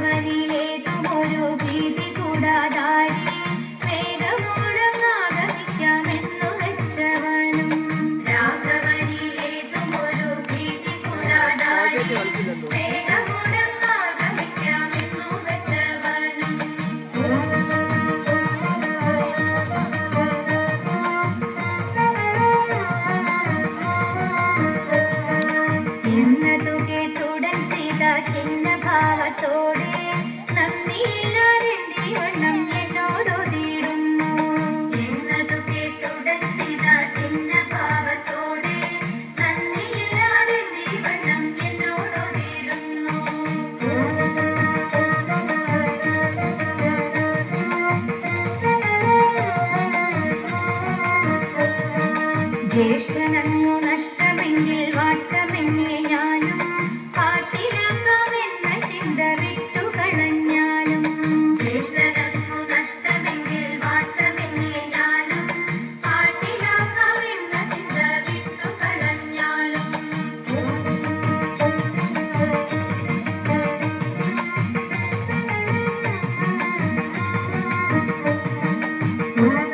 രാഘവനിലേതുമൊരു ഭീതി കൂടാതായി വേഗമോടങ്ങാഗമിക്കാമെന്നു വെച്ചവനും രാഘവനിലേതുമൊരു ഭീതി കൂടാതായി വേഗമോടങ്ങാഗമിക്കാമെന്നു വെച്ചവനും എന്നതു കേട്ടുടൻ സീത ഭാവത്തോടെ നന്ദിയില്ലാതെന്തി വണ്ണം എന്നോടോതിയിടുന്നു എന്നതു കേട്ടുടൻ സീത ഭാവത്തോടെ നന്ദിയില്ലാതെന്തി വണ്ണം എന്നോടോതിയിടുന്നു ജ്യേഷ്ഠനങ്ങു നഷ്ടമെങ്കിൽ വാട്ടമെന്നേ ഞാനും പാട്ടിലാക്കാമെന്ന ചിന്ത വിട്ടുകളഞ്ഞാലും ജ്യേഷ്ഠനങ്ങു നഷ്ടമെങ്കിൽ വാട്ടമെന്നേ ഞാനും പാട്ടിലാക്കാമെന്ന ചിന്ത വിട്ടുകളഞ്ഞാലും Mm-hmm.